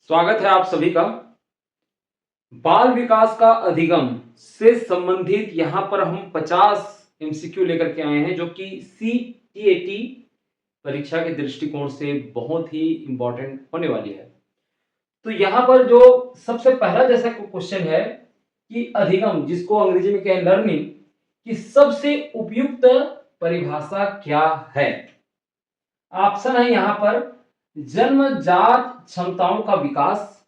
स्वागत है आप सभी का। बाल विकास का अधिगम से संबंधित यहाँ पर हम 50 एमसीक्यू लेकर के आए हैं जो कि सीटीएटी परीक्षा के दृष्टिकोण से बहुत ही इंपॉर्टेंट होने वाली है। तो यहाँ पर जो सबसे पहला जैसा क्वेश्चन है कि अधिगम, जिसको अंग्रेजी में कहें लर्निंग, की सबसे उपयुक्त परिभाषा क्या है। ऑप्शन है यहाँ पर जन्मजात क्षमताओं का विकास,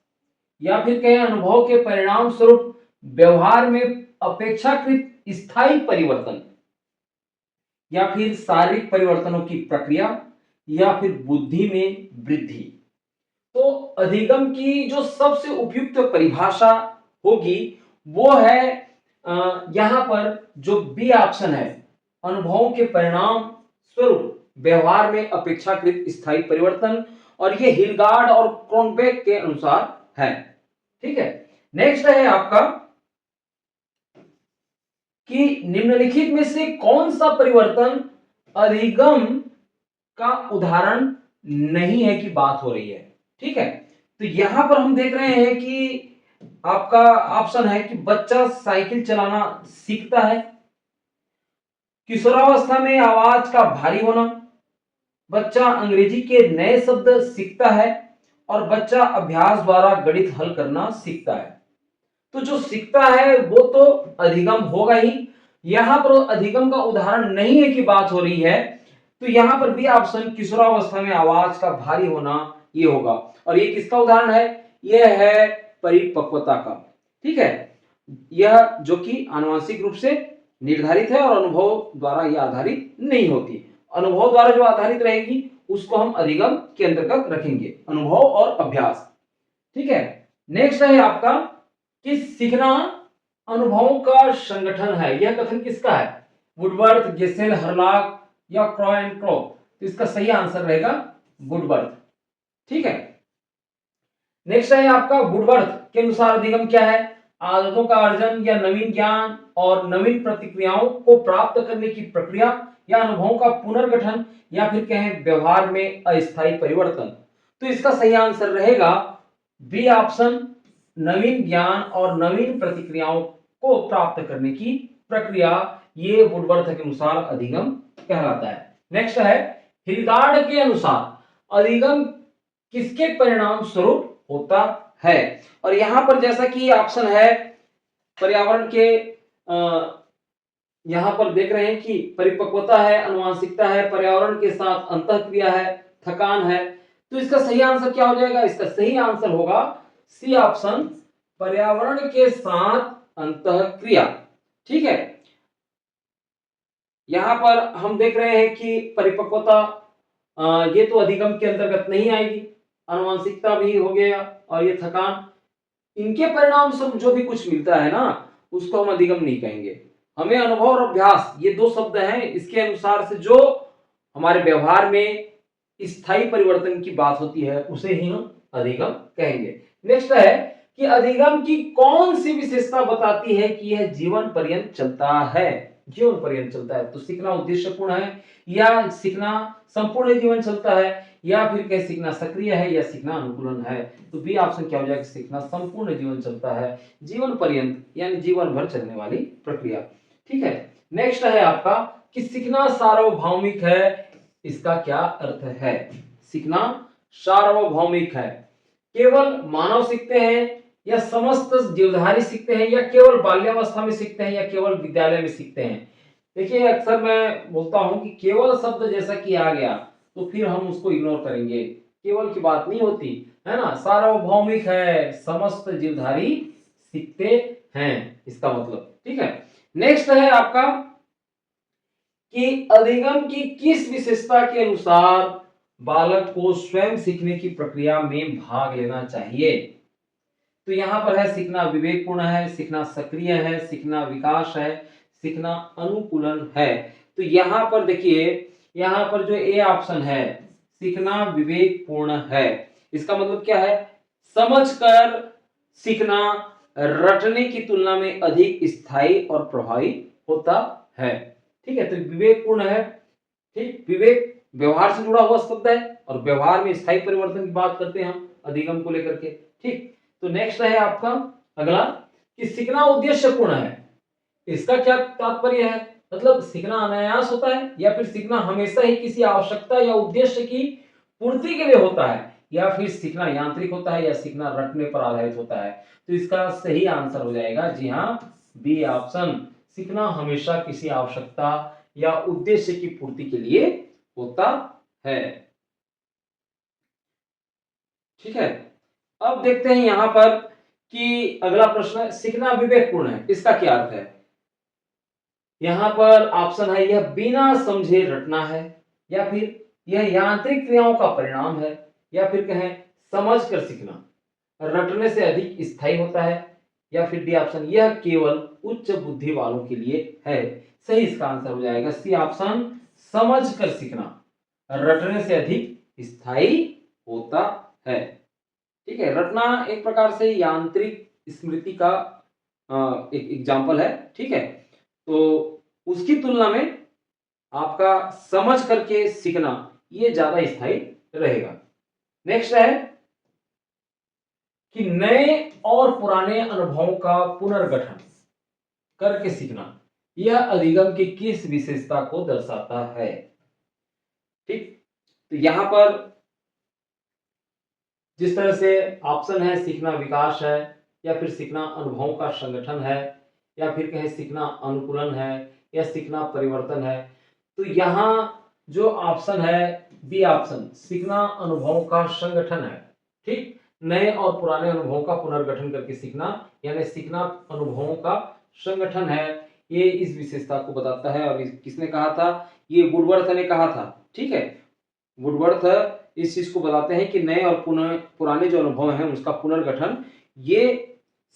या फिर कहें अनुभव के परिणाम स्वरूप व्यवहार में अपेक्षाकृत स्थायी परिवर्तन, या फिर शारीरिक परिवर्तनों की प्रक्रिया, या फिर बुद्धि में वृद्धि। तो अधिगम की जो सबसे उपयुक्त परिभाषा होगी वो है यहां पर जो बी ऑप्शन है, अनुभवों के परिणाम स्वरूप व्यवहार में अपेक्षाकृत स्थायी परिवर्तन, और ये हिलगार्ड और क्रोनबेक के अनुसार है। ठीक है, नेक्स्ट है आपका कि निम्नलिखित में से कौन सा परिवर्तन अधिगम का उदाहरण नहीं है की बात हो रही है। ठीक है, तो यहां पर हम देख रहे हैं कि आपका ऑप्शन है कि बच्चा साइकिल चलाना सीखता है, किशोरावस्था में आवाज का भारी होना, बच्चा अंग्रेजी के नए शब्द सीखता है, और बच्चा अभ्यास द्वारा गणित हल करना सीखता है। तो जो सीखता है वो तो अधिगम होगा ही। यहां पर अधिगम का उदाहरण नहीं है कि बात हो रही है, तो यहां पर भी ऑप्शन किशोरावस्था में आवाज का भारी होना ये होगा। और ये किसका उदाहरण है? यह है परिपक्वता का। ठीक है, यह जो कि आनुवंशिक रूप से निर्धारित है और अनुभव द्वारा यह आधारित नहीं होती। अनुभव द्वारा जो आधारित रहेगी उसको हम अधिगम के अंतर्गत रखेंगे, अनुभव और अभ्यास। ठीक है, नेक्स्ट है आपका कि सीखना अनुभवों का संगठन है। यह कथन किसका है? वुडवर्थ, गेसेल, हर्लॉग या क्रॉ एंड क्रो। तो इसका सही आंसर रहेगा वुडवर्थ। ठीक है, नेक्स्ट है आपका वुडवर्थ के अनुसार अधिगम क्या है? आदतों का अर्जन या नवीन ज्ञान और नवीन प्रतिक्रियाओं को प्राप्त करने की प्रक्रिया, या अनुभवों का पुनर्गठन, या फिर कहें व्यवहार में अस्थायी परिवर्तन। तो इसका सही आंसर रहेगा बी ऑप्शन, नवीन ज्ञान और नवीन प्रतिक्रियाओं को प्राप्त करने की प्रक्रिया। ये वुडवर्थ के अनुसार अधिगम कहलाता है। नेक्स्ट है हिलगार्ड के अनुसार अधिगम किसके परिणाम स्वरूप होता है। और यहां पर जैसा कि ऑप्शन है पर्यावरण के यहां पर देख रहे हैं कि परिपक्वता है, अनुवांशिकता है, पर्यावरण के साथ अंतःक्रिया है, थकान है। तो इसका सही आंसर क्या हो जाएगा? इसका सही आंसर होगा सी ऑप्शन, पर्यावरण के साथ अंतःक्रिया। ठीक है, यहां पर हम देख रहे हैं कि परिपक्वता ये तो अधिगम के अंतर्गत नहीं आएगी, अनुवांशिकता भी हो गया, और ये थकान, इनके परिणाम स्वरूप जो भी कुछ मिलता है ना उसको हम अधिगम नहीं कहेंगे। हमें अनुभव और अभ्यास, ये दो शब्द हैं, इसके अनुसार से जो हमारे व्यवहार में स्थायी परिवर्तन की बात होती है उसे ही हम अधिगम कहेंगे। नेक्स्ट है कि अधिगम की कौन सी विशेषता बताती है कि यह जीवन पर्यंत चलता है। जीवन पर्यंत चलता है तो सीखना उद्देश्यपूर्ण है, या सीखना संपूर्ण जीवन चलता है, या फिर कहीं सीखना सक्रिय है, या सीखना अनुकूलन है। तो बी ऑप्शन क्या हो जाएगा? सीखना संपूर्ण जीवन चलता है, जीवन पर्यंत यानी जीवन भर चलने वाली प्रक्रिया। ठीक है, नेक्स्ट है आपका कि सीखना सार्वभौमिक है। इसका क्या अर्थ है? सीखना सार्वभौमिक है, केवल मानव सीखते हैं, या समस्त जीवधारी सीखते हैं, या केवल बाल्यावस्था में सीखते हैं, या केवल विद्यालय में सीखते हैं। देखिए अक्सर मैं बोलता हूं कि केवल शब्द जैसा कि आ गया तो फिर हम उसको इग्नोर करेंगे, केवल की बात नहीं होती है ना। सार्वभौमिक है, समस्त जीवधारी सीखते हैं, इसका मतलब। ठीक है, नेक्स्ट है आपका कि अधिगम की किस विशेषता के अनुसार बालक को स्वयं सीखने की प्रक्रिया में भाग लेना चाहिए। तो यहां पर है सीखना विवेकपूर्ण है, सीखना सक्रिय है, सीखना विकास है, सीखना अनुकूलन है। तो यहां पर देखिए, यहां पर जो ए ऑप्शन है सीखना विवेकपूर्ण है, इसका मतलब क्या है? समझकर सीखना रटने की तुलना में अधिक स्थायी और प्रभावी होता है। ठीक है, तो विवेकपूर्ण है। ठीक, विवेक व्यवहार से जुड़ा हुआ शब्द है, और व्यवहार में स्थायी परिवर्तन की बात करते हैं हम, अधिगम को लेकर के। ठीक, तो नेक्स्ट है आपका अगला कि सीखना उद्देश्यपूर्ण है। इसका क्या तात्पर्य है? मतलब सीखना अनायास होता है या फिर सीखना हमेशा ही किसी आवश्यकता या उद्देश्य की पूर्ति के लिए होता है, या फिर सीखना यांत्रिक होता है, या सीखना रटने पर आधारित होता है। तो इसका सही आंसर हो जाएगा जी हाँ, बी ऑप्शन, सीखना हमेशा किसी आवश्यकता या उद्देश्य की पूर्ति के लिए होता है। ठीक है, अब देखते हैं यहां पर कि अगला प्रश्न है, सीखना विवेकपूर्ण है, इसका क्या अर्थ है? यहां पर ऑप्शन है यह बिना समझे रटना है, या फिर यह यांत्रिक क्रियाओं का परिणाम है, या फिर कहें समझ कर सीखना रटने से अधिक स्थायी होता है, या फिर डी ऑप्शन यह केवल उच्च बुद्धि वालों के लिए है। सही इसका आंसर हो जाएगा सी ऑप्शन, समझ कर सीखना रटने से अधिक स्थायी होता है। ठीक है, रटना एक प्रकार से यांत्रिक स्मृति का एक एग्जाम्पल है। ठीक है, तो उसकी तुलना में आपका समझ करके सीखना ये ज्यादा स्थायी रहेगा। नेक्स्ट है कि नए और पुराने अनुभवों का पुनर्गठन करके सीखना यह अधिगम की किस विशेषता को दर्शाता है? ठीक, तो यहां पर जिस तरह से ऑप्शन है सीखना विकास है, या फिर सीखना अनुभवों का संगठन है, या फिर कहें सीखना अनुकूलन है, या सीखना परिवर्तन है, तो यहाँ जो ऑप्शन है बी ऑप्शन, सीखना अनुभवों का संगठन है। ठीक, नए और पुराने अनुभवों का पुनर्गठन करके सीखना यानी सीखना अनुभवों का संगठन है, ये इस विशेषता को बताता है। और किसने कहा था? ये वुडवर्थ ने कहा था। ठीक है, वुडवर्थ इस चीज को बताते हैं कि नए और पुराने जो अनुभव हैं उसका पुनर्गठन ये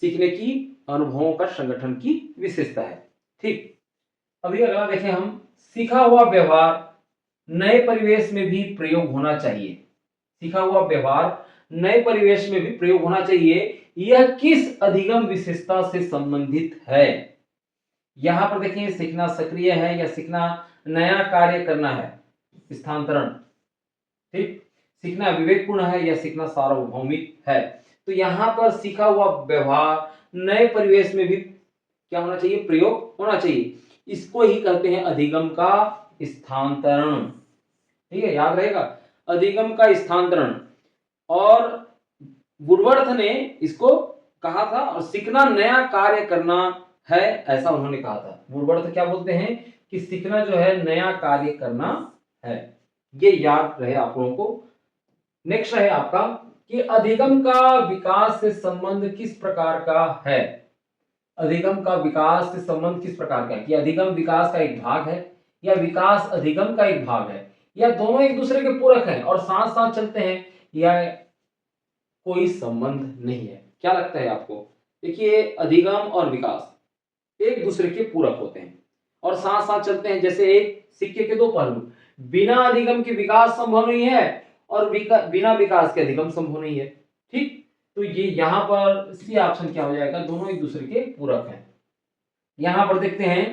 सीखने की अनुभवों का संगठन की विशेषता है। ठीक, अभी अगला देखें हम, सीखा हुआ व्यवहार नए परिवेश में भी प्रयोग होना चाहिए। सीखा हुआ व्यवहार नए परिवेश में भी प्रयोग होना चाहिए, यह किस अधिगम विशेषता से संबंधित है? यहां पर देखिए, सीखना सक्रिय है या सीखना नया कार्य करना है, स्थानांतरण। ठीक, सीखना विवेकपूर्ण है या सीखना सार्वभौमिक है। तो यहां पर सीखा हुआ व्यवहार नए परिवेश में भी क्या होना चाहिए? प्रयोग होना चाहिए। इसको ही कहते हैं अधिगम का स्थानांतरण। ठीक है, याद रहेगा, अधिगम का स्थानांतरण। और वुडवर्थ ने इसको कहा था, और सीखना नया कार्य करना है, ऐसा उन्होंने कहा था। वुडवर्थ क्या बोलते हैं कि सीखना जो है नया कार्य करना है, ये याद रहे आप लोगों को। नेक्स्ट है आपका कि अधिगम का विकास से संबंध किस प्रकार का है? अधिगम का विकास से संबंध किस प्रकार का है? कि अधिगम विकास का एक भाग है, या विकास अधिगम का एक भाग है, या दोनों एक दूसरे के पूरक हैं और साथ साथ चलते हैं, या कोई संबंध नहीं है? क्या लगता है आपको? देखिए, अधिगम और विकास एक दूसरे के पूरक होते हैं और साथ साथ चलते हैं, जैसे एक सिक्के के दो पहलू। बिना अधिगम के विकास संभव नहीं है, और बिना विकास के अधिगम संभव नहीं है। ठीक, तो ये यहां पर सी ऑप्शन क्या हो जाएगा? दोनों एक दूसरे के पूरक हैं। यहां पर देखते हैं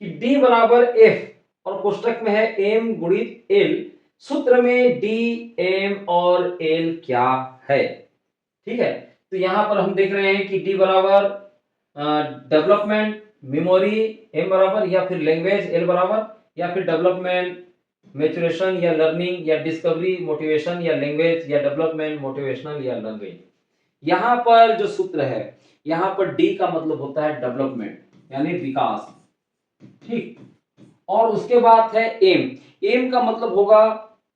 कि डी बराबर एफ और कोष्टक में है एम गुणित एल, सूत्र में डी, एम और एल क्या है? ठीक है, तो यहां पर हम देख रहे हैं कि डी बराबर डेवलपमेंट, मेमोरी एम बराबर, या फिर लैंग्वेज एल बराबर, या फिर डेवलपमेंट, मैच्योरेशन या लर्निंग, या डिस्कवरी, मोटिवेशन या लैंग्वेज, या डेवलपमेंट, मोटिवेशनल या लर्निंग। यहां पर जो सूत्र है, यहां पर डी का मतलब होता है डेवलपमेंट यानी विकास। ठीक, और उसके बाद है एम, एम का मतलब होगा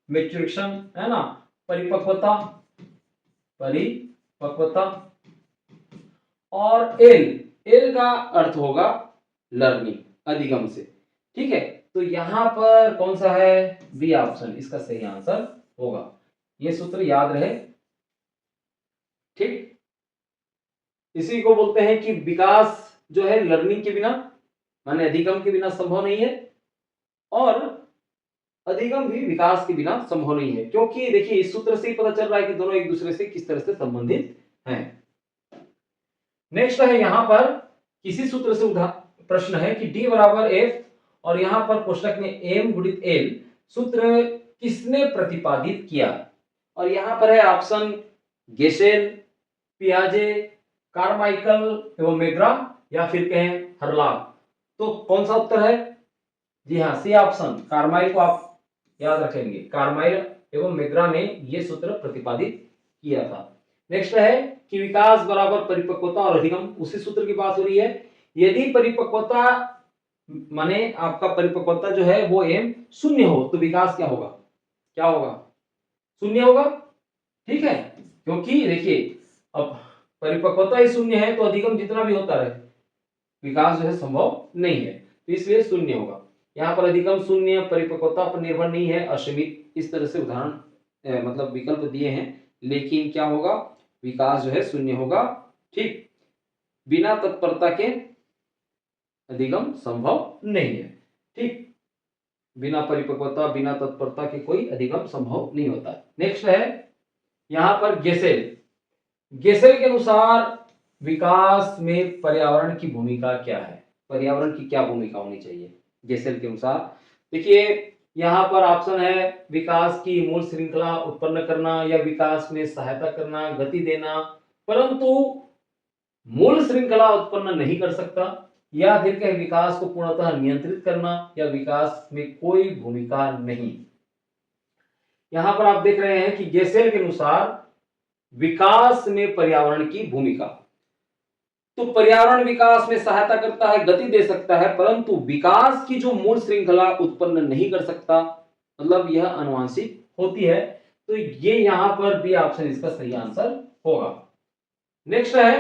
मैच्योरेशन, है ना, परिपक्वता, परिपक्वता। और एल, एल का अर्थ होगा लर्निंग, अधिगम से। ठीक है, तो यहां पर कौन सा है? बी ऑप्शन इसका सही आंसर होगा। ये सूत्र याद रहे। ठीक, इसी को बोलते हैं कि विकास जो है लर्निंग के बिना माने अधिगम के बिना संभव नहीं है, और अधिगम भी विकास के बिना संभव नहीं है। क्योंकि देखिए, इस सूत्र से ही पता चल रहा है कि दोनों एक दूसरे से किस तरह से संबंधित हैं। नेक्स्ट है यहां पर किसी सूत्र से प्रश्न है कि डी बराबर एफ, और यहां पर कोष्टक में एम गुणित एल सूत्र किसने प्रतिपादित किया? और यहां पर है ऑप्शन गेसेल, पियाजे, कार्माइकल एवं मेग्रा, या फिर कहें हर्लॉक। तो कौन सा उत्तर है? जी हाँ, सी ऑप्शन, कार्माइल को आप याद रखेंगे। कार्माइल एवं मेग्रा ने ये सूत्र प्रतिपादित किया था। नेक्स्ट है कि विकास बराबर परिपक्वता और अधिगम, उसी सूत्र की बात हो रही है। यदि परिपक्वता माने आपका परिपक्वता जो है वो m शून्य हो तो विकास क्या होगा? क्या होगा? शून्य होगा। ठीक है, क्योंकि देखिए अब परिपक्वता ही शून्य है तो अधिगम जितना भी होता रहे विकास जो है संभव नहीं है, तो इसलिए शून्य होगा। यहाँ पर अधिगम शून्य, परिपक्वता पर निर्भर नहीं है, असीमित, इस तरह से उदाहरण मतलब विकल्प दिए हैं, लेकिन क्या होगा? विकास जो है शून्य होगा। ठीक, बिना तत्परता के अधिगम संभव नहीं है। ठीक, बिना परिपक्वता, बिना तत्परता के कोई अधिगम संभव नहीं होता। नेक्स्ट है यहाँ पर गेसेल। गेसेल के अनुसार विकास में पर्यावरण की भूमिका क्या है? पर्यावरण की क्या भूमिका होनी चाहिए गेसेल के अनुसार? देखिए यहाँ पर ऑप्शन है विकास की मूल श्रृंखला उत्पन्न करना, या विकास में सहायता करना, गति देना, परंतु मूल श्रृंखला उत्पन्न नहीं कर सकता, या फिर कहीं विकास को पूर्णतः नियंत्रित करना, या विकास में कोई भूमिका नहीं। यहां पर आप देख रहे हैं कि गेसेल के अनुसार विकास में पर्यावरण की भूमिका, तो पर्यावरण विकास में सहायता करता है, गति दे सकता है, परंतु विकास की जो मूल श्रृंखला उत्पन्न नहीं कर सकता, मतलब यह आनुवंशिक होती है। तो ये यहां पर बी ऑप्शन इसका सही आंसर होगा। नेक्स्ट है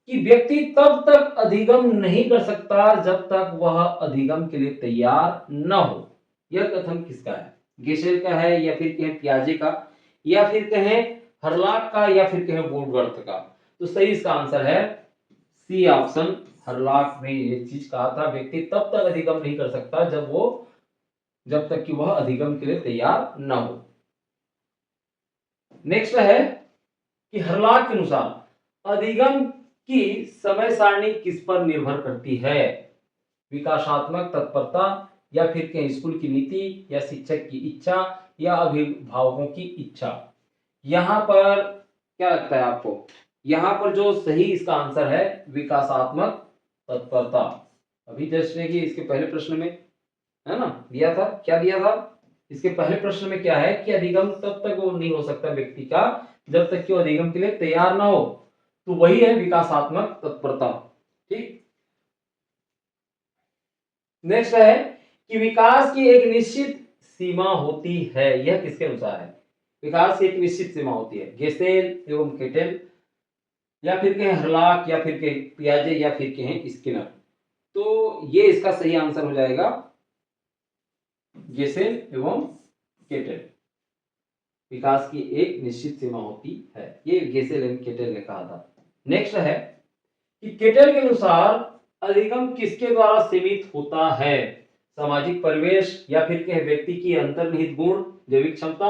कि व्यक्ति तब तक अधिगम नहीं कर सकता जब तक वह अधिगम के लिए तैयार न हो। यह कथन किसका है? गेसेल का है, या फिर कहें पियाजे का, या फिर कहें हर्लॉक का, या फिर कहें वुडवर्थ का? तो सही इसका आंसर है सी ऑप्शन, हर्लॉक ने ये चीज कहा था, व्यक्ति तब तक अधिगम नहीं कर सकता जब तक कि वह अधिगम के लिए तैयार न हो। नेक्स्ट है कि हर्लॉक के अनुसार अधिगम की समय सारणी किस पर निर्भर करती है? विकासात्मक तत्परता, या फिर कहीं स्कूल की नीति, या शिक्षक की इच्छा, या अभिभावकों की इच्छा? यहां पर क्या लगता है आपको? यहां पर जो सही इसका आंसर है विकासात्मक तत्परता। अभी जैसे कि इसके पहले प्रश्न में है ना दिया था, क्या दिया था? इसके पहले प्रश्न में क्या है कि अधिगम तब तक वो नहीं हो सकता व्यक्ति का जब तक कि वो अधिगम के लिए तैयार ना हो, तो वही है विकासात्मक तत्परता। ठीक, नेक्स्ट है कि विकास की एक निश्चित सीमा होती है, यह किसके अनुसार है? विकास की एक निश्चित सीमा होती है, गेसेल एवं केटेल, या फिर कहें हर्लॉक, या फिर कहें पियाजे, या फिर कहें स्किनर? तो ये इसका सही आंसर हो जाएगा गेसेल एवं केटेल। विकास की एक निश्चित सीमा होती है, ये गेसेल एवं केटेल ने कहा था। नेक्स्ट है कि केटेल के अनुसार अधिगम किसके द्वारा सीमित होता है? सामाजिक परिवेश, या फिर कहें व्यक्ति की अंतर्निहित गुण, जैविक क्षमता,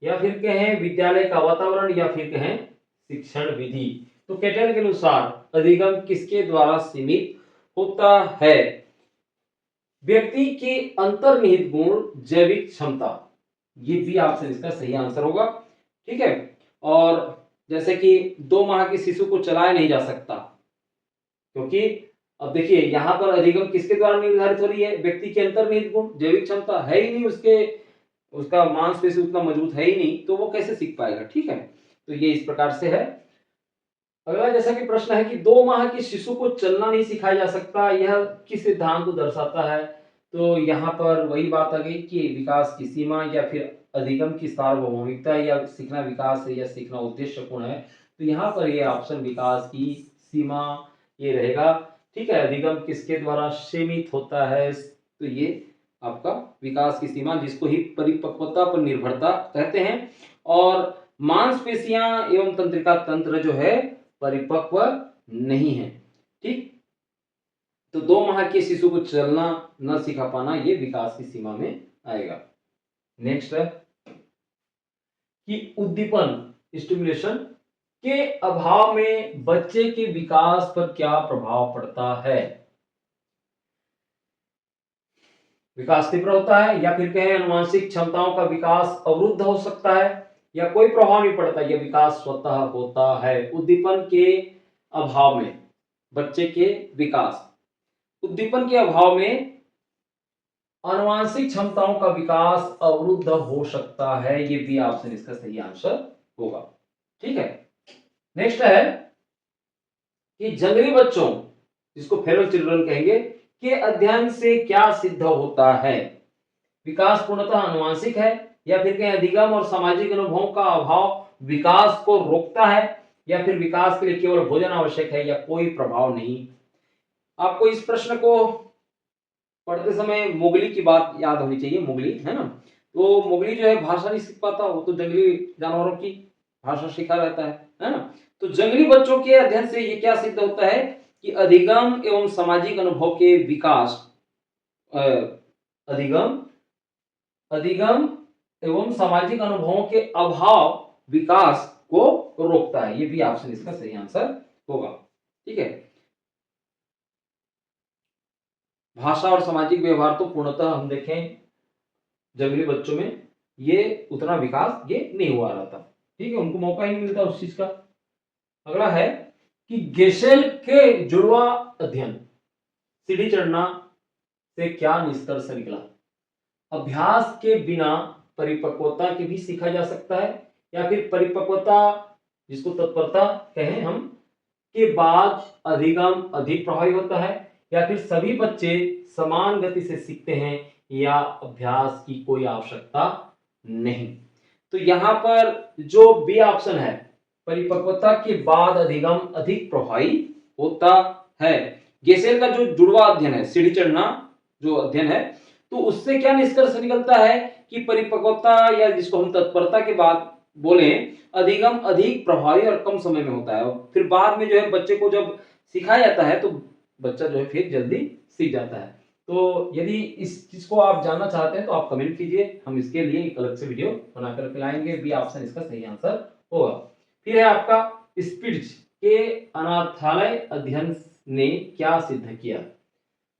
या फिर कहें विद्यालय का वातावरण, या फिर कहें शिक्षण विधि? तो केटेल के अनुसार अधिगम किसके द्वारा सीमित होता है? व्यक्ति के अंतर्निहित गुण, जैविक क्षमता, ये भी ऑप्शन इसका सही आंसर होगा। ठीक है, और जैसे कि 2 माह के शिशु को चलाया नहीं जा सकता, क्योंकि अब देखिए यहां पर अधिगम किसके द्वारा निर्धारित हो रही है? व्यक्ति के अंतर्निहित गुण, जैविक क्षमता है ही नहीं, उसका मांसपेशी उतना मजबूत है ही नहीं, तो वो कैसे सीख पाएगा? ठीक है, तो ये इस प्रकार से है। अगला जैसा कि प्रश्न है कि 2 माह के शिशु को चलना नहीं सिखाया जा सकता, यह किस सिद्धांत को दर्शाता है? तो यहाँ पर वही बात आ गई कि विकास की सीमा, या फिर अधिगम की सार्वभौमिकता, या सीखना विकास है, या सीखना उद्देश्यपूर्ण है? तो यहाँ पर ये ऑप्शन विकास की सीमा ये रहेगा। ठीक है, अधिगम किसके द्वारा सीमित होता है? तो ये आपका विकास की सीमा, जिसको ही परिपक्वता पर निर्भरता कहते हैं, और मांसपेशियां एवं तंत्रिका तंत्र जो है परिपक्व नहीं है। ठीक, तो 2 माह के शिशु को चलना न सिखा पाना ये विकास की सीमा में आएगा। नेक्स्ट है कि उद्दीपन, स्टिमुलेशन के अभाव में बच्चे के विकास पर क्या प्रभाव पड़ता है? विकास तीव्र होता है, या फिर कहें आनुवंशिक क्षमताओं का विकास अवरुद्ध हो सकता है, या कोई प्रभाव नहीं पड़ता, यह विकास स्वतः होता है उद्दीपन के अभाव में। बच्चे के विकास, उद्दीपन के अभाव में आनुवांशिक क्षमताओं का विकास अवरुद्ध हो सकता है। ये बी ऑप्शन इसका सही आंसर होगा। ठीक है, नेक्स्ट है कि जंगली बच्चों, जिसको फेरल चिल्ड्रन कहेंगे, के अध्ययन से क्या सिद्ध होता है? विकास पूर्णतः आनुवांशिक है, या फिर कहें अधिगम और सामाजिक अनुभवों का अभाव विकास को रोकता है, या फिर विकास के लिए केवल भोजन आवश्यक है, या कोई प्रभाव नहीं। आपको इस प्रश्न को पढ़ते समय मोगली की बात याद होनी चाहिए। मोगली है ना, तो मोगली जो है भाषा नहीं सीख पाता, वो तो जंगली जानवरों की भाषा सीखा रहता है ना। तो जंगली बच्चों के अध्ययन से ये क्या सिद्ध होता है कि अधिगम एवं सामाजिक अनुभव के विकास, अधिगम एवं सामाजिक अनुभवों के अभाव विकास को रोकता है। ये भी ऑप्शन इसका सही आंसर होगा। ठीक है, भाषा और सामाजिक व्यवहार तो पूर्णतः हम देखें जंगली बच्चों में ये उतना विकास ये नहीं हुआ रहता। ठीक है, उनको मौका ही नहीं मिलता उस चीज का। अगला है कि गेसेल के जुड़वा अध्ययन सीढ़ी चढ़ना से क्या निष्कर्ष निकला? अभ्यास के बिना परिपक्वता के भी सीखा जा सकता है, या फिर परिपक्वता जिसको तत्परता कहें हम के बाद अधिगम अधिक प्रभावी होता है, या फिर सभी बच्चे समान गति से सीखते हैं, या अभ्यास की कोई आवश्यकता नहीं। तो यहां पर जो बी ऑप्शन है, परिपक्वता के बाद अधिगम अधिक प्रभावी होता है। गेसेल का जो जुड़वा अध्ययन है, सीढ़ी चढ़ना जो अध्ययन है, तो उससे क्या निष्कर्ष निकलता है कि परिपक्वता या जिसको हम तत्परता के बाद बोले, अधिगम अधिक प्रभावी और कम समय में होता है। फिर बाद में जो है बच्चे को जब सिखाया जाता है तो बच्चा जो है फिर जल्दी सीख जाता है। तो यदि इस चीज को आप जानना चाहते हैं तो आप कमेंट कीजिए, हम इसके लिए एक अलग से वीडियो बनाकर लाएंगे। बी ऑप्शन इसका सही आंसर होगा। फिर है आपका स्पिट्ज के अनाथालय अध्ययन ने क्या सिद्ध किया?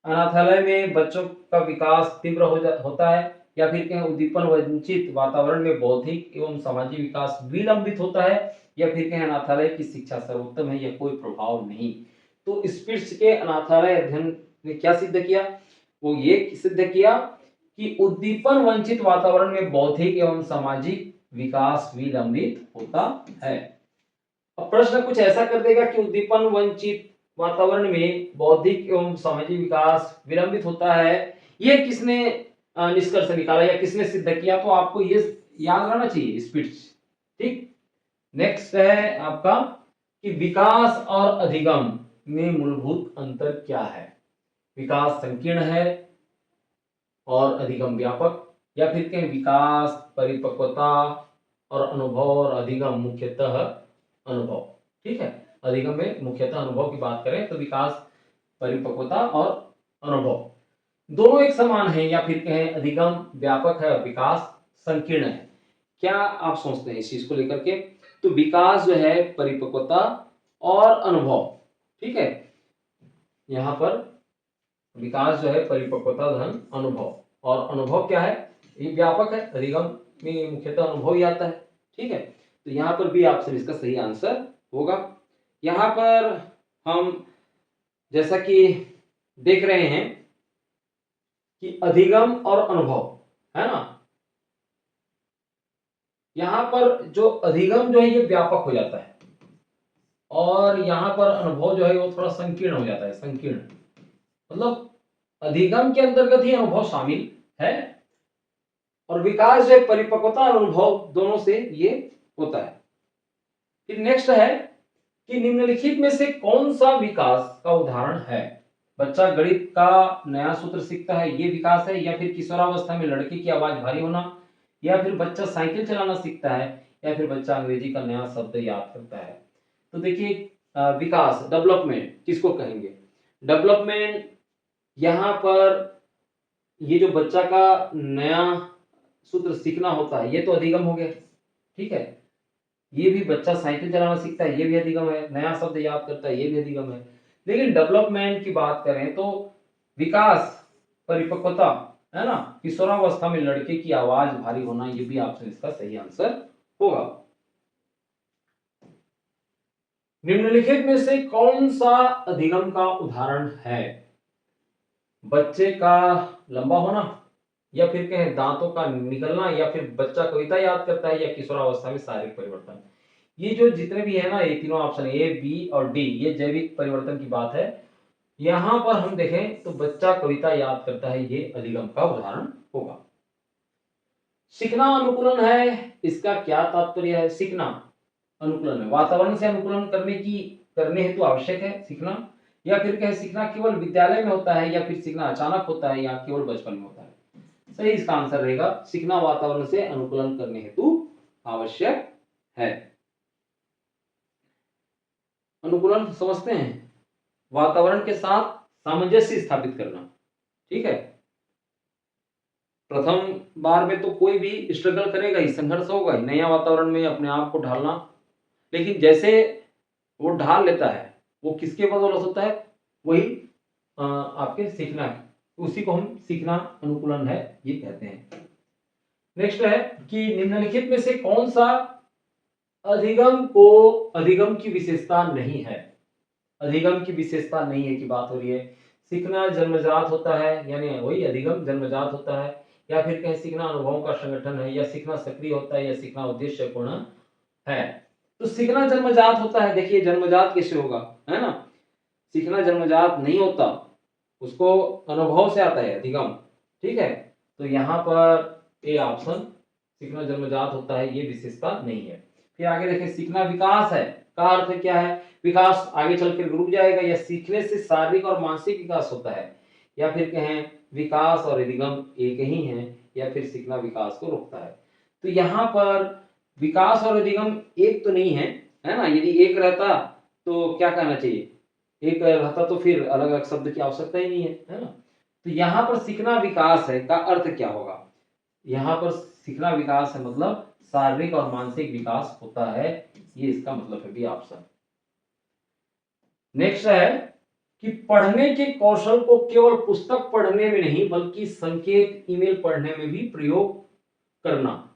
अनाथालय में बच्चों का विकास तीव्र होता है, या फिर कहें उद्दीपन वंचित वातावरण में बौद्धिक एवं सामाजिक विकास विलंबित होता है, या फिर कहें अनाथालय की शिक्षा सर्वोत्तम है, या कोई प्रभाव नहीं। तो स्पिट्ज के अनाथालय अध्ययन ने क्या सिद्ध किया? वो ये सिद्ध किया कि उद्दीपन वंचित वातावरण में बौद्धिक एवं सामाजिक विकास विलंबित होता है। अब प्रश्न कुछ ऐसा कर देगा कि उद्दीपन वंचित वातावरण में बौद्धिक एवं सामाजिक विकास विलंबित होता है, ये किसने निष्कर्ष निकाला या किसने सिद्ध किया? तो आपको ये याद रहना चाहिए स्पिट्ज। ठीक, नेक्स्ट है आपका कि विकास और अधिगम में मूलभूत अंतर क्या है? विकास संकीर्ण है और अधिगम व्यापक, या फिर कहें विकास परिपक्वता और अनुभव और अधिगम मुख्यतः अनुभव। ठीक है, अधिगम में मुख्यतः अनुभव की बात करें तो विकास परिपक्वता और अनुभव दोनों एक समान है, या फिर कहें अधिगम व्यापक है और विकास संकीर्ण है। क्या आप सोचते हैं इस चीज को लेकर के? तो विकास जो है परिपक्वता और अनुभव। ठीक है, यहां पर विकास जो है परिपक्वता धन अनुभव, और अनुभव क्या है? ये व्यापक है, अधिगम में मुख्यतः अनुभव ही आता है। ठीक है, तो यहाँ पर भी ऑप्शन इसका सही आंसर होगा। यहाँ पर हम जैसा कि देख रहे हैं कि अधिगम और अनुभव है ना, यहाँ पर जो अधिगम जो है ये व्यापक हो जाता है, और यहाँ पर अनुभव जो है वो थोड़ा संकीर्ण हो जाता है। संकीर्ण मतलब अधिगम के अंतर्गत ही अनुभव शामिल है, और विकास जो है परिपक्वता और अनुभव दोनों से ये होता है। फिर नेक्स्ट है कि निम्नलिखित में से कौन सा विकास का उदाहरण है? बच्चा गणित का नया सूत्र सीखता है, ये विकास है, या फिर किशोरावस्था में लड़के की आवाज भारी होना, या फिर बच्चा साइकिल चलाना सीखता है, या फिर बच्चा अंग्रेजी का नया शब्द याद करता है। तो देखिए विकास डेवलपमेंट किसको कहेंगे? डेवलपमेंट यहाँ पर ये जो बच्चा का नया सूत्र सीखना होता है ये तो अधिगम हो गया। ठीक है, ये भी बच्चा साइकिल चलाना सीखता है, ये भी अधिगम है, नया शब्द याद करता है, ये भी अधिगम है। लेकिन डेवलपमेंट की बात करें तो विकास परिपक्वता है ना, किशोरावस्था में लड़के की आवाज भारी होना, ये भी ऑप्शन इसका सही आंसर होगा। निम्नलिखित में से कौन सा अधिगम का उदाहरण है? बच्चे का लंबा होना, या फिर कहें दांतों का निकलना, या फिर बच्चा कविता याद करता है, या किशोरावस्था में शारीरिक परिवर्तन। ये जो जितने भी है ना, ये तीनों ऑप्शन ए, बी और डी, ये जैविक परिवर्तन की बात है। यहां पर हम देखें तो बच्चा कविता याद करता है, ये अधिगम का उदाहरण होगा। सीखना अनुकूलन है, इसका क्या तात्पर्य है? सीखना अनुकूलन है, वातावरण से अनुकूलन करने हेतु आवश्यक है सीखना, या फिर कहें सीखना केवल विद्यालय में होता है, या फिर सीखना अचानक होता है, या केवल बचपन में होता है। सही इसका आंसर रहेगा सीखना वातावरण से अनुकूलन करने हेतु आवश्यक है। अनुकूलन समझते हैं, वातावरण के साथ सामंजस्य स्थापित करना। ठीक है, प्रथम बार में तो कोई भी स्ट्रगल करेगा ही, संघर्ष होगा ही, नया वातावरण में अपने आप को ढालना। लेकिन जैसे वो ढाल लेता है, वो किसके बदौलत होता है? वही आपके सीखना है, उसी को हम सीखना अनुकूलन है ये कहते हैं। नेक्स्ट है कि निम्नलिखित में से कौन सा अधिगम की विशेषता नहीं है? अधिगम की विशेषता नहीं है की बात हो रही है। सीखना जन्मजात होता है, यानी वही अधिगम जन्मजात होता है, या फिर कहीं सीखना अनुभवों का संगठन है, या सीखना सक्रिय होता है, या सीखना उद्देश्यपूर्ण है। तो सीखना जन्मजात होता है। देखिए जन्मजात कैसे होगा, है ना? सीखना जन्मजात नहीं होता, उसको अनुभव से आता है अधिगम। ठीक है, तो यहाँ पर ए ऑप्शन, सीखना जन्मजात होता है, ये विशेषता नहीं है। फिर आगे देखें, सीखना विकास है का अर्थ क्या है? विकास आगे चलकर रुक जाएगा, या सीखने से शारीरिक और मानसिक विकास होता है, या फिर कहें विकास और अधिगम एक ही है, या फिर सीखना विकास को रोकता है। तो यहाँ पर विकास और अधिगम एक तो नहीं है, है ना? यदि एक रहता तो क्या कहना चाहिए, एक रहता तो फिर अलग अलग शब्द की आवश्यकता ही नहीं है ना? तो यहाँ पर सीखना विकास है का अर्थ क्या होगा? यहाँ पर सीखना विकास है मतलब शारीरिक और मानसिक विकास होता है, ये इसका मतलब है बी ऑप्शन। नेक्स्ट है कि पढ़ने के कौशल को केवल पुस्तक पढ़ने में नहीं बल्कि संकेत ईमेल पढ़ने में भी प्रयोग करना,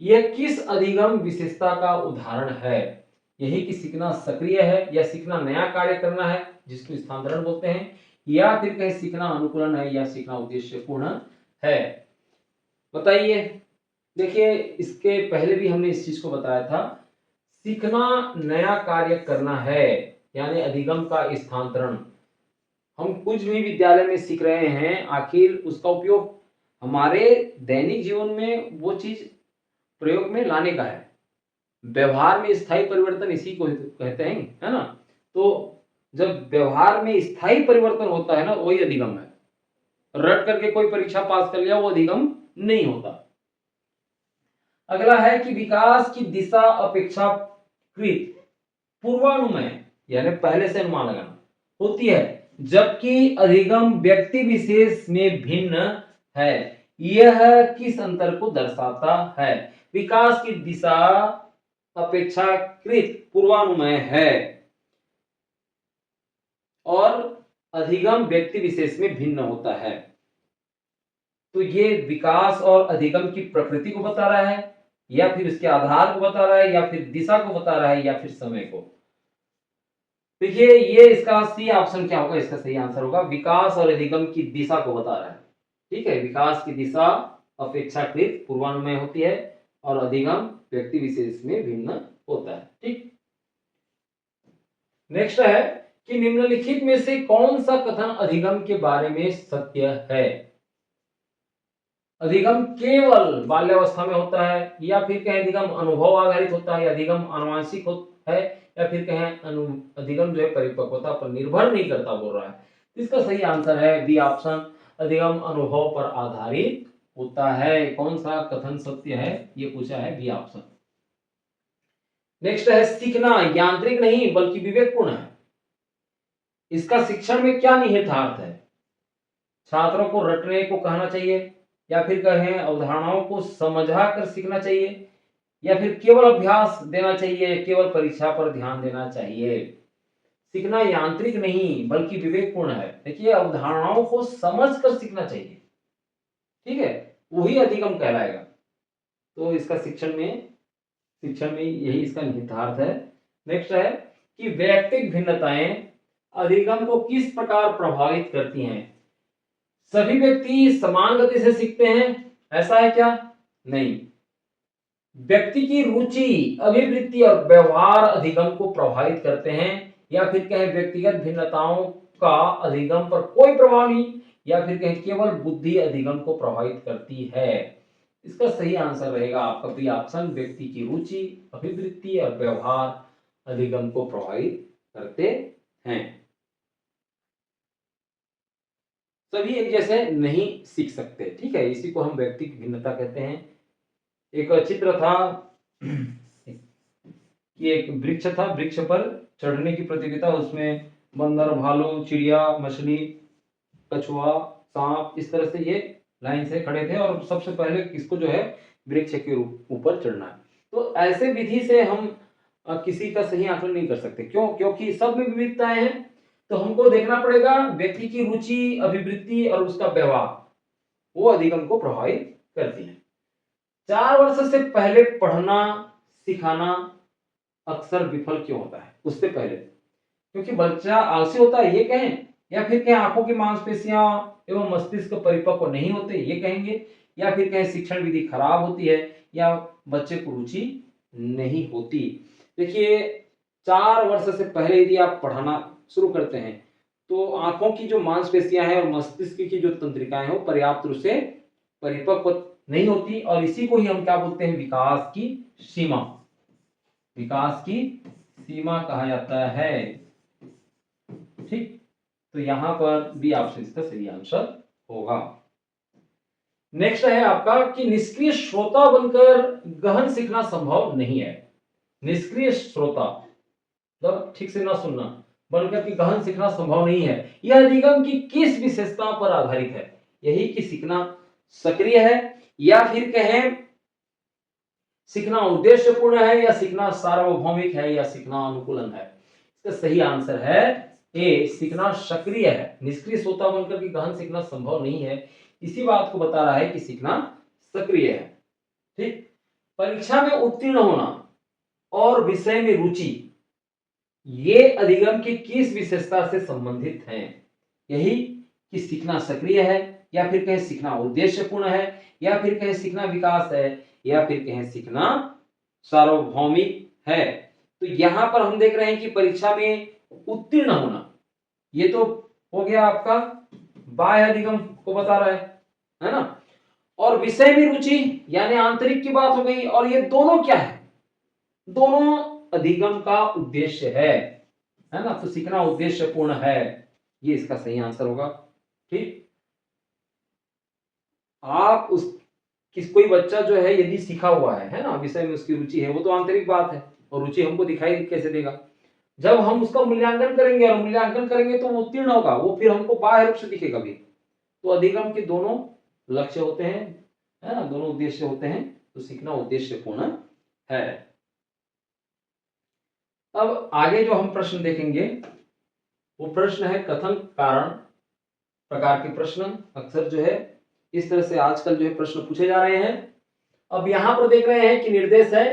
यह किस अधिगम विशेषता का उदाहरण है? यही कि सीखना सक्रिय है, या सीखना नया कार्य करना है जिसको स्थानांतरण बोलते हैं, या फिर कहीं सीखना अनुकूलन है, या सीखना उद्देश्यपूर्ण है। बताइए। देखिए इसके पहले भी हमने इस चीज को बताया था, सीखना नया कार्य करना है यानी अधिगम का स्थानांतरण। हम कुछ भी विद्यालय में सीख रहे हैं, आखिर उसका उपयोग हमारे दैनिक जीवन में वो चीज प्रयोग में लाने का है। व्यवहार में स्थायी परिवर्तन इसी को कहते हैं, है ना? तो जब व्यवहार में स्थायी परिवर्तन होता है ना, वही अधिगम है। रट करके कोई परीक्षा पास कर लिया वो अधिगम नहीं होता। अगला है कि विकास की दिशा अपेक्षाकृत पूर्वानुमेय यानी पहले से अनुमान लगाना होती है, जबकि अधिगम व्यक्ति विशेष में भिन्न है। यह किस अंतर को दर्शाता है? विकास की दिशा अपेक्षाकृत पूर्वानुमेय है और अधिगम व्यक्ति विशेष में भिन्न होता है। तो ये विकास और अधिगम की प्रकृति को बता रहा है, या फिर इसके आधार को बता रहा है, या फिर दिशा को बता रहा है, या फिर समय को। देखिए ये इसका सी ऑप्शन क्या होगा, इसका सही आंसर होगा विकास और अधिगम की दिशा को बता रहा है। ठीक है, विकास की दिशा अपेक्षाकृत पूर्वानुमेय होती है और अधिगम व्यक्ति विशेष में भिन्न होता है। ठीक, नेक्स्ट है कि निम्नलिखित में से कौन सा कथन अधिगम के बारे में सत्य है? अधिगम केवल बाल्यावस्था में होता है, या फिर कहें अधिगम अनुभव आधारित होता है, या अधिगम आनुवांशिक है, या फिर कहें अधिगम जो है परिपक्वता पर निर्भर नहीं करता बोल रहा है। इसका सही आंसर है बी ऑप्शन, अधिगम अनुभव पर आधारित होता है। कौन सा कथन सत्य है ये पूछा है, बी ऑप्शन। नेक्स्ट है सीखना यांत्रिक नहीं बल्कि विवेकपूर्ण है। इसका शिक्षण में क्या निहितार्थ है? छात्रों को रटने को कहना चाहिए, या फिर कहें अवधारणाओं को समझा कर सीखना चाहिए, या फिर केवल अभ्यास देना चाहिए, केवल परीक्षा पर ध्यान देना चाहिए। सीखना यांत्रिक नहीं बल्कि विवेकपूर्ण है। देखिए अवधारणाओं को समझ कर सीखना चाहिए, ठीक है, वही अधिगम कहलाएगा। तो इसका शिक्षण में शिक्षण में यही इसका निहितार्थ है। नेक्स्ट है कि वैयक्तिक भिन्नताएं अधिगम को किस प्रकार प्रभावित करती हैं। सभी व्यक्ति समान गति से सीखते हैं, ऐसा है क्या? नहीं। व्यक्ति की रुचि, अभिवृत्ति और व्यवहार अधिगम को प्रभावित करते हैं, या फिर कहें व्यक्तिगत भिन्नताओं का अधिगम पर कोई प्रभाव नहीं, या फिर कहें केवल बुद्धि अधिगम को प्रभावित करती है। इसका सही आंसर रहेगा आपका बी ऑप्शन, व्यक्ति की रुचि, अभिवृत्ति और व्यवहार अधिगम को प्रभावित करते हैं। सभी एक जैसे नहीं सीख सकते, ठीक है, इसी को हम व्यक्तिगत भिन्नता कहते हैं। एक चित्र था कि एक वृक्ष था, वृक्ष पर चढ़ने की प्रतियोगिता, उसमें बंदर, भालू, चिड़िया, मछली, कछुआ, सांप, इस तरह से ये लाइन से खड़े थे और सबसे पहले किसको जो है वृक्ष के ऊपर चढ़ना है। तो ऐसे विधि से हम किसी का सही आकलन नहीं कर सकते। क्यों? क्योंकि सब में विविधताएं हैं। तो हमको देखना पड़ेगा व्यक्ति की रुचि, अभिवृत्ति और उसका व्यवहार, वो अधिगम को प्रभावित करती है। 4 वर्ष से पहले पढ़ना सिखाना अक्सर विफल क्यों होता है? उससे पहले क्योंकि बच्चा आलसी होता है, ये कहें, या फिर कहें आंखों की मांसपेशियां एवं मस्तिष्क परिपक्व नहीं होते, ये कहेंगे, या फिर कहें शिक्षण विधि खराब होती है, या बच्चे को रुचि नहीं होती। देखिए 4 वर्ष से पहले यदि आप पढ़ाना शुरू करते हैं तो आंखों की जो मांसपेशियां हैं और मस्तिष्क की जो तंत्रिकाएं हैं वो पर्याप्त रूप से परिपक्व नहीं होती, और इसी को ही हम क्या बोलते हैं? विकास की सीमा। विकास की सीमा कहा जाता है, ठीक। तो यहां पर भी ऑप्शन इसका सही आंसर होगा। नेक्स्ट है आपका कि निष्क्रिय श्रोता बनकर गहन सीखना संभव नहीं है। निष्क्रिय श्रोता मतलब ठीक से ना सुनना बनकर के गहन सीखना संभव नहीं है। यह अधिगम की किस विशेषता पर आधारित है? यही कि सीखना सक्रिय है, या फिर कहें सीखना उद्देश्यपूर्ण है, या सीखना सार्वभौमिक है, या सीखना अनुकूलन है। इसका सही आंसर है ए, सीखना सक्रिय है। निष्क्रिय श्रोता बनकर के गहन सीखना संभव नहीं है, इसी बात को बता रहा है कि सीखना सक्रिय है, ठीक। परीक्षा में उत्तीर्ण होना और विषय में रुचि, ये अधिगम की किस विशेषता से संबंधित हैं? यही कि सीखना सक्रिय है, या फिर कहें सीखना उद्देश्यपूर्ण है, या फिर कहें सीखना विकास है, या फिर कहें सीखना सार्वभौमिक है। तो यहां पर हम देख रहे हैं कि परीक्षा में उत्तीर्ण होना, ये तो हो गया आपका बाह्य अधिगम को बता रहा है ना। और विषय में रुचि यानी आंतरिक की बात हो गई, और ये दोनों क्या है? दोनों अधिगम का उद्देश्य है ना। तो सीखना उद्देश्यपूर्ण है, ये इसका सही आंसर होगा, ठीक। आप उस कोई बच्चा जो है यदि सीखा हुआ है ना, विषय में उसकी रुचि है, वो तो आंतरिक बात है, और रुचि हमको दिखाई कैसे देगा? जब हम उसका मूल्यांकन करेंगे, और मूल्यांकन करेंगे तो वो उत्तीर्ण होगा, वो फिर हमको बाह्य रूप से दिखेगा भी। तो अधिगम के दोनों लक्ष्य होते हैं, है ना, दोनों उद्देश्य होते हैं, तो सीखना उद्देश्यपूर्ण है। अब आगे जो हम प्रश्न देखेंगे वो प्रश्न है कथन कारण प्रकार के प्रश्न। अक्सर जो है इस तरह से आजकल जो है प्रश्न पूछे जा रहे हैं। अब यहां पर देख रहे हैं कि निर्देश है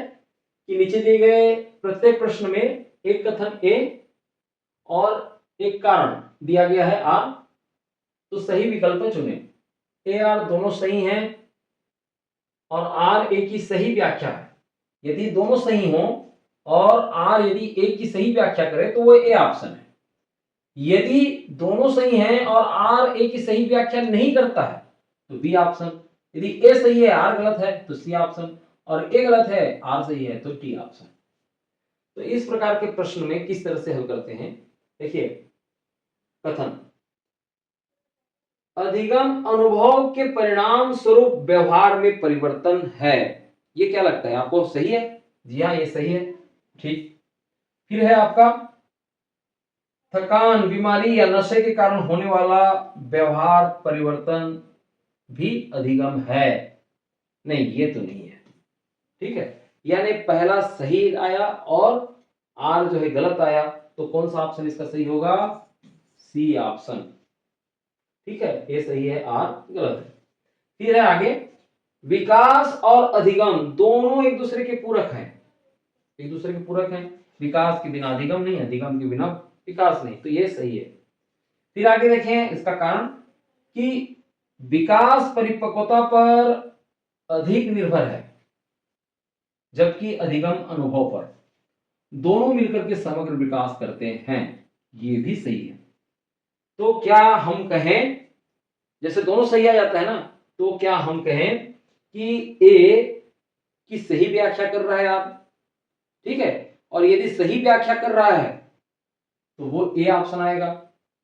कि नीचे दिए गए प्रत्येक प्रश्न में एक कथन ए और एक कारण दिया गया है आर, तो सही विकल्प चुने। ए आर दोनों सही हैं और आर ए की सही व्याख्या है। यदि दोनों सही हो और आर यदि ए की सही व्याख्या करे तो वो ए ऑप्शन है। यदि दोनों सही हैं और आर ए की सही व्याख्या नहीं करता है तो बी ऑप्शन। यदि ए सही है आर गलत है तो सी ऑप्शन, और ए गलत है आर सही है तो डी ऑप्शन। तो इस प्रकार के प्रश्न में किस तरह से हल करते हैं, देखिए कथन अधिगम अनुभव के परिणाम स्वरूप व्यवहार में परिवर्तन है। ये क्या लगता है आपको, सही है? जी हाँ, ये सही है, ठीक। फिर है आपका थकान, बीमारी या नशे के कारण होने वाला व्यवहार परिवर्तन भी अधिगम है। नहीं, ये तो नहीं है, ठीक है। यानी पहला सही आया और आर जो है गलत आया, तो कौन सा ऑप्शन इसका सही होगा? सी ऑप्शन, ठीक है। ये सही है, आर गलत है। फिर है आगे विकास और अधिगम दोनों एक दूसरे के पूरक हैं। एक दूसरे के पूरक हैं। विकास के बिना अधिगम नहीं, अधिगम के बिना विकास नहीं, तो ये सही है। फिर आगे देखें इसका कारण कि विकास परिपक्वता पर अधिक निर्भर है जबकि अधिगम अनुभव पर। दोनों मिलकर के समग्र विकास करते हैं, ये भी सही है। तो क्या हम कहें, जैसे दोनों सही आ जाता है ना, तो क्या हम कहें कि ए की सही व्याख्या कर रहा है आप, ठीक है, और यदि सही व्याख्या कर रहा है तो वो ए ऑप्शन आएगा।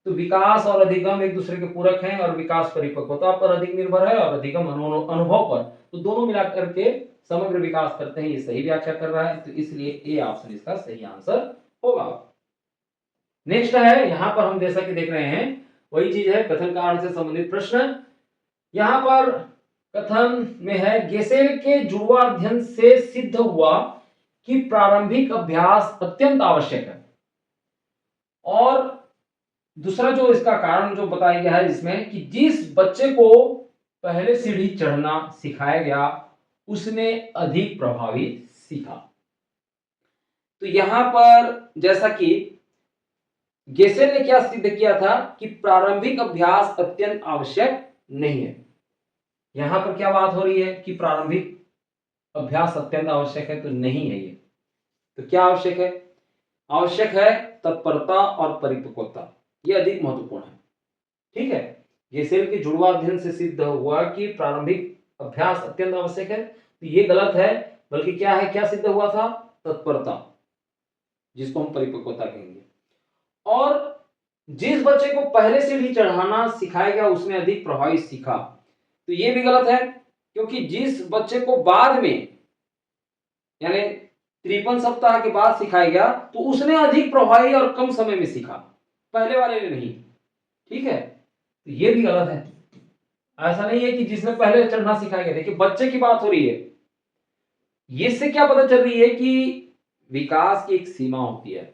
तो विकास और अधिगम एक दूसरे के पूरक हैं और विकास परिपक्वता पर अधिक निर्भर है और अधिगम अनुभव पर, तो दोनों मिलाकर के समग्र विकास करते हैं, ये सही व्याख्या कर रहा है, तो इसलिए ए ऑप्शन इसका सही आंसर होगा। नेक्स्ट है, यहां पर हम जैसा कि देख रहे हैं वही चीज है, कथन कारण से संबंधित प्रश्न। यहां पर कथन में है, गेसेल के जुड़वा अध्ययन से सिद्ध हुआ कि प्रारंभिक अभ्यास अत्यंत आवश्यक है। और दूसरा जो इसका कारण जो बताया गया है इसमें कि जिस बच्चे को पहले सीढ़ी चढ़ना सिखाया गया उसने अधिक प्रभावी सीखा। तो यहां पर जैसा कि गेसेल ने क्या सिद्ध किया था कि प्रारंभिक अभ्यास अत्यंत आवश्यक नहीं है। यहां पर क्या बात हो रही है कि प्रारंभिक अभ्यास अत्यंत आवश्यक है, तो नहीं है ये। तो क्या आवश्यक है? आवश्यक है तत्परता और परिपक्वता, ये अधिक महत्वपूर्ण है, ठीक है। गेसेल के जुड़वा अध्ययन से सिद्ध हुआ कि प्रारंभिक अभ्यास अत्यंत आवश्यक है, तो ये गलत है, बल्कि क्या है, क्या सिद्ध हुआ था? तत्परता, जिसको हम परिपक्वता कहेंगे। और जिस बच्चे को पहले सीढ़ी चढ़ाना सिखाया गया उसने अधिक प्रभावी सीखा, तो ये भी गलत है, क्योंकि जिस बच्चे को बाद में यानी 53 सप्ताह के बाद सिखाया गया तो उसने अधिक प्रभावी और कम समय में सीखा, पहले वाले ने नहीं, ठीक है। तो ये भी गलत है। ऐसा नहीं है कि जिसने पहले चढ़ना सिखाया गया, देखिए बच्चे की बात हो रही है, इससे क्या पता चल रही है कि विकास की एक सीमा होती है,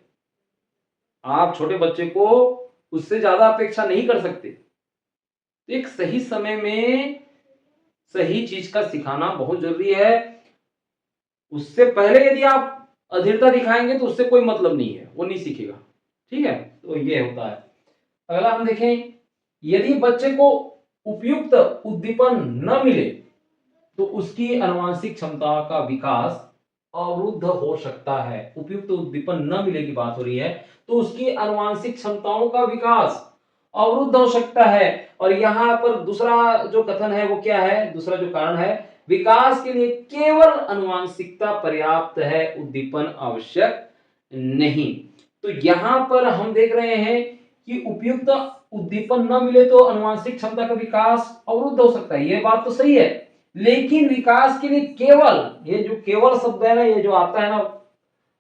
आप छोटे बच्चे को उससे ज्यादा अपेक्षा नहीं कर सकते। एक सही समय में सही चीज का सिखाना बहुत जरूरी है। उससे पहले यदि आप अधीरता दिखाएंगे तो उससे कोई मतलब नहीं है, वो नहीं सीखेगा, ठीक है। तो ये होता है। अगला हम देखें, यदि बच्चे को उपयुक्त उद्दीपन न मिले तो उसकी आनुवंशिक क्षमता का विकास अवरुद्ध हो सकता है। उपयुक्त उद्दीपन न मिले की बात हो रही है, तो उसकी आनुवंशिक क्षमताओं का विकास अवरुद्ध हो सकता है। और यहां पर दूसरा जो कथन है वो क्या है, दूसरा जो कारण है, विकास के लिए केवल आनुवंशिकता पर्याप्त है, उद्दीपन आवश्यक नहीं। तो यहां पर हम देख रहे हैं कि उपयुक्त उद्दीपन न मिले तो आनुवंशिक क्षमता का विकास अवरुद्ध हो सकता है, ये बात तो सही है। लेकिन विकास के लिए केवल, ये जो केवल शब्द है ना, ये जो आता है ना,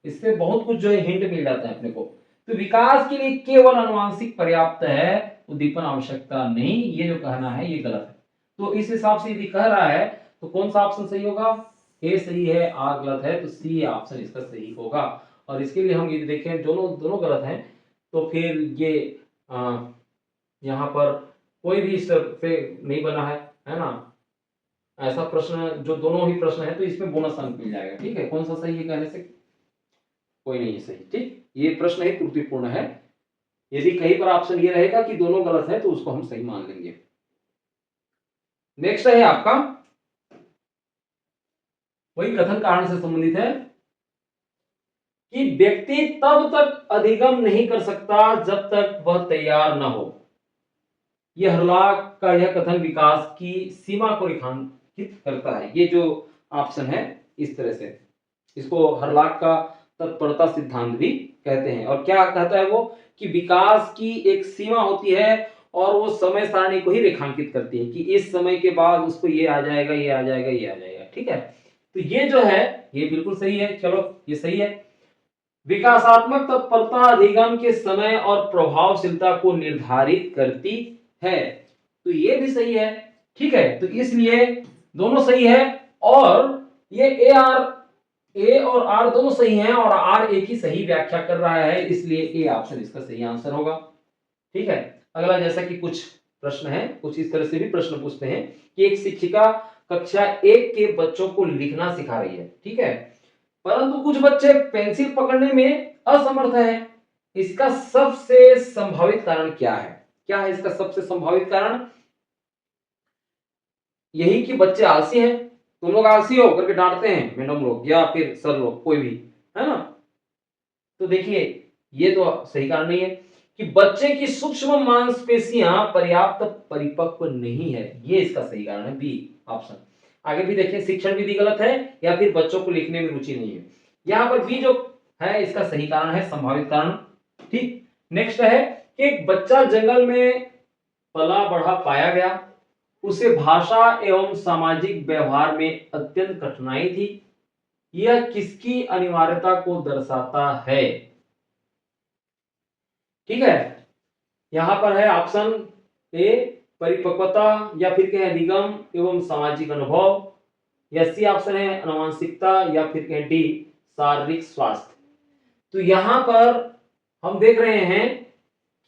इससे बहुत कुछ जो है हिंट मिल जाता है अपने को। तो विकास के लिए केवल आनुवंशिक पर्याप्त है, उद्दीपन आवश्यकता नहीं, ये जो कहना है ये गलत है। तो इस हिसाब से यदि कह रहा है तो कौन सा ऑप्शन सही होगा? ए सही है, आर गलत है, तो सी ऑप्शन इसका सही होगा। और इसके लिए हम यदि देखें दोनों गलत हैं, तो फिर ये यहाँ पर कोई भी इस पे नहीं बना है ना। ऐसा प्रश्न जो दोनों ही प्रश्न है तो इसमें बोनस अंक मिल जाएगा, ठीक है। कौन सा सही है कहने से कोई नहीं है सही, ठीक। ये प्रश्न ही त्रुटिपूर्ण है। यदि कहीं पर ऑप्शन ये रहेगा कि दोनों गलत है तो उसको हम सही मान लेंगे। नेक्स्ट है आपका, वही कथन कारण से संबंधित है कि व्यक्ति तब तक अधिगम नहीं कर सकता जब तक वह तैयार न हो। यह हर्लॉक का यह कथन विकास की सीमा को रेखांकित करता है। ये जो ऑप्शन है इस तरह से, इसको हर्लॉक का तत्परता सिद्धांत भी कहते हैं। और क्या कहता है वो कि विकास की एक सीमा होती है और वो समय सारणी को ही रेखांकित करती है कि इस समय के बाद उसको ये आ जाएगा, ये आ जाएगा, ये आ जाएगा, ठीक है। तो ये जो है ये बिल्कुल सही है, चलो ये सही है। विकासात्मक तत्परता अधिगम के समय और प्रभावशीलता को निर्धारित करती है, तो ये भी सही है, ठीक है। तो इसलिए दोनों सही है। और ये ए और आर दोनों सही हैं और आर ए की सही व्याख्या कर रहा है, इसलिए ए ऑप्शन इसका सही आंसर होगा, ठीक है। अगला जैसा कि कुछ प्रश्न है, कुछ इस तरह से भी प्रश्न पूछते हैं कि एक शिक्षिका कक्षा 1 के बच्चों को लिखना सिखा रही है, ठीक है। परंतु कुछ बच्चे पेंसिल पकड़ने में असमर्थ हैं। इसका सबसे संभावित कारण क्या है? क्या है इसका सबसे संभावित कारण? यही कि बच्चे आलसी हैं। तुम लोग आलसी हो करके डांटते हैं मैडम लोग या फिर सर लोग, कोई भी, है ना? तो देखिए, ये तो सही कारण नहीं है कि बच्चे की सूक्ष्म मांसपेशियां पर्याप्त परिपक्व नहीं है। ये इसका सही कारण है, बी ऑप्शन। आगे भी देखिए, शिक्षण विधि गलत है या फिर बच्चों को लिखने में रुचि नहीं है। यहाँ पर बी जो है इसका सही कारण है, संभावित कारण। ठीक, नेक्स्ट है कि एक बच्चा जंगल में पला बढ़ा पाया गया, उसे भाषा एवं सामाजिक व्यवहार में अत्यंत कठिनाई थी। यह किसकी अनिवार्यता को दर्शाता है? ठीक है, यहां पर है ऑप्शन ए परिपक्वता, या फिर कहें अधिगम एवं सामाजिक अनुभव, या सी ऑप्शन है आनुवंशिकता, या फिर कहें डी शारीरिक स्वास्थ्य। तो यहां पर हम देख रहे हैं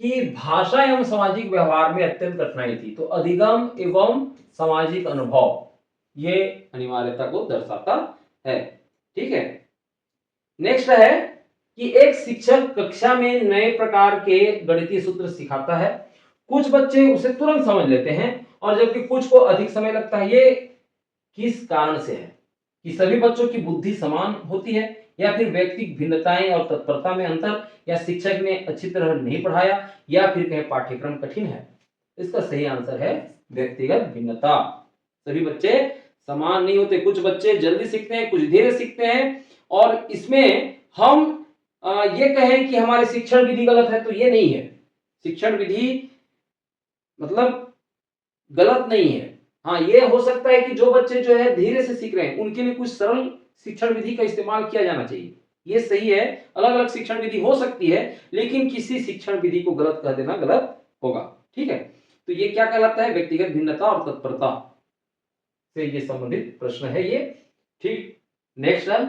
कि भाषा एवं सामाजिक व्यवहार में अत्यंत कठिनाई थी, तो अधिगम एवं सामाजिक अनुभव ये अनिवार्यता को दर्शाता है। ठीक है, नेक्स्ट है कि एक शिक्षक कक्षा में नए प्रकार के गणितीय सूत्र सिखाता है। कुछ बच्चे उसे तुरंत समझ लेते हैं और जबकि कुछ को अधिक समय लगता है। ये किस कारण से है? कि सभी बच्चों की बुद्धि समान होती है, या फिर व्यक्तिगत भिन्नताएं और तत्परता में अंतर, या शिक्षक ने अच्छी तरह नहीं पढ़ाया, या फिर कहें पाठ्यक्रम कठिन है। इसका सही आंसर है व्यक्तिगत भिन्नता। सभी बच्चे समान नहीं होते, कुछ बच्चे जल्दी सीखते हैं, कुछ धीरे सीखते हैं। और इसमें हम ये कहें कि हमारी शिक्षण विधि गलत है, तो ये नहीं है। शिक्षण विधि मतलब गलत नहीं है। हाँ, ये हो सकता है कि जो बच्चे जो है धीरे से सीख रहे हैं, उनके लिए कुछ सरल शिक्षण विधि का इस्तेमाल किया जाना चाहिए। ये सही है, अलग अलग शिक्षण विधि हो सकती है, लेकिन किसी शिक्षण विधि को गलत कह देना गलत होगा। ठीक है, तो ये क्या कहलाता है? व्यक्तिगत भिन्नता और तत्परता से ये संबंधित प्रश्न है ये। ठीक, नेक्स्ट है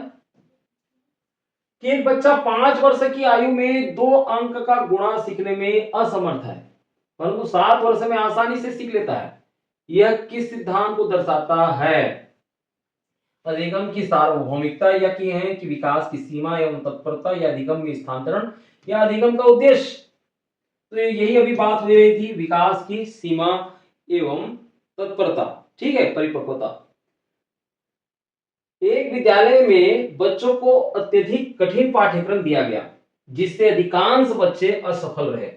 कि एक बच्चा 5 वर्ष की आयु में 2 अंक का गुणा सीखने में असमर्थ है, परंतु 7 वर्ष में आसानी से सीख लेता है। यह किस सिद्धांत को दर्शाता है? अधिगम की सार्वभौमिकता, या की है कि विकास की सीमा एवं तत्परता, या अधिगम में स्थानांतरण, या अधिगम का उद्देश्य। तो यही अभी बात हो रही थी, विकास की सीमा एवं तत्परता। ठीक है, परिपक्वता। एक विद्यालय में बच्चों को अत्यधिक कठिन पाठ्यक्रम दिया गया, जिससे अधिकांश बच्चे असफल रहे।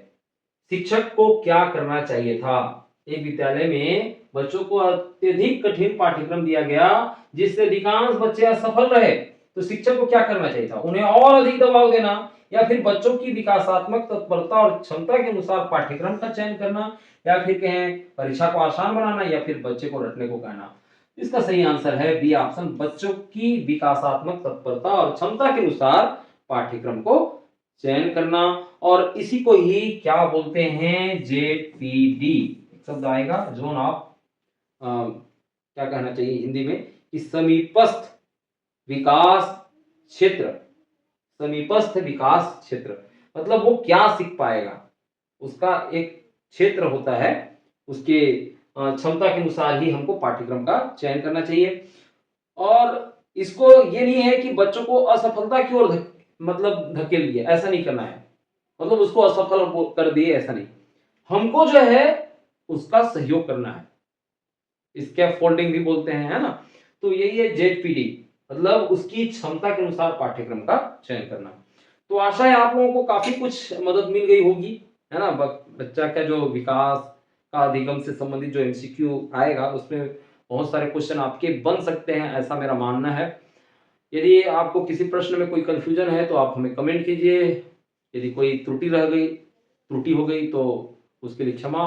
शिक्षक को क्या करना चाहिए था? एक विद्यालय में बच्चों को अत्यधिक कठिन पाठ्यक्रम दिया गया, जिससे अधिकांश बच्चे असफल रहे, तो शिक्षक को क्या करना चाहिए था? उन्हें और अधिक दबाव देना, या फिर बच्चों की विकासात्मक तत्परता और क्षमता के अनुसार पाठ्यक्रम का चयन करना, या फिर कहें परीक्षा को आसान बनाना, या फिर बच्चे को रटने को कहना। इसका सही आंसर है बी ऑप्शन, बच्चों की विकासात्मक तत्परता और क्षमता के अनुसार पाठ्यक्रम को चयन करना। और इसी को ही क्या बोलते हैं? जेपीडी शब्द आएगा, जोन ऑफ क्या कहना चाहिए हिंदी में कि समीपस्थ विकास क्षेत्र। समीपस्थ विकास क्षेत्र मतलब वो क्या सीख पाएगा, उसका एक क्षेत्र होता है, उसके क्षमता के अनुसार ही हमको पाठ्यक्रम का चयन करना चाहिए। और इसको ये नहीं है कि बच्चों को असफलता की ओर मतलब धकेल दिया, ऐसा नहीं करना है, मतलब उसको असफल कर दिए, ऐसा नहीं। हमको जो है उसका सहयोग करना है, स्कैफोल्डिंग भी बोलते हैं, है ना? तो यही है जेडपीडी, मतलब उसकी क्षमता के अनुसार पाठ्यक्रम का चयन करना। तो आशा है आप लोगों को काफी कुछ मदद मिल गई होगी, है ना? बच्चा का जो विकास का अधिगम से संबंधित जो एमसीक्यू आएगा, उसमें बहुत सारे क्वेश्चन आपके बन सकते हैं, ऐसा मेरा मानना है। यदि आपको किसी प्रश्न में कोई कंफ्यूजन है तो आप हमें कमेंट कीजिए। यदि कोई त्रुटि हो गई तो उसके लिए क्षमा,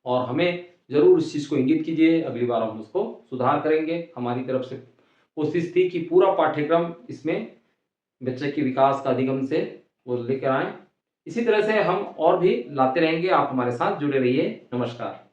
और हमें जरूर इस चीज़ को इंगित कीजिए, अगली बार हम उसको सुधार करेंगे। हमारी तरफ से कोशिश थी कि पूरा पाठ्यक्रम इसमें बच्चे के विकास का अधिगम से वो लेकर आए। इसी तरह से हम और भी लाते रहेंगे, आप हमारे साथ जुड़े रहिए। नमस्कार।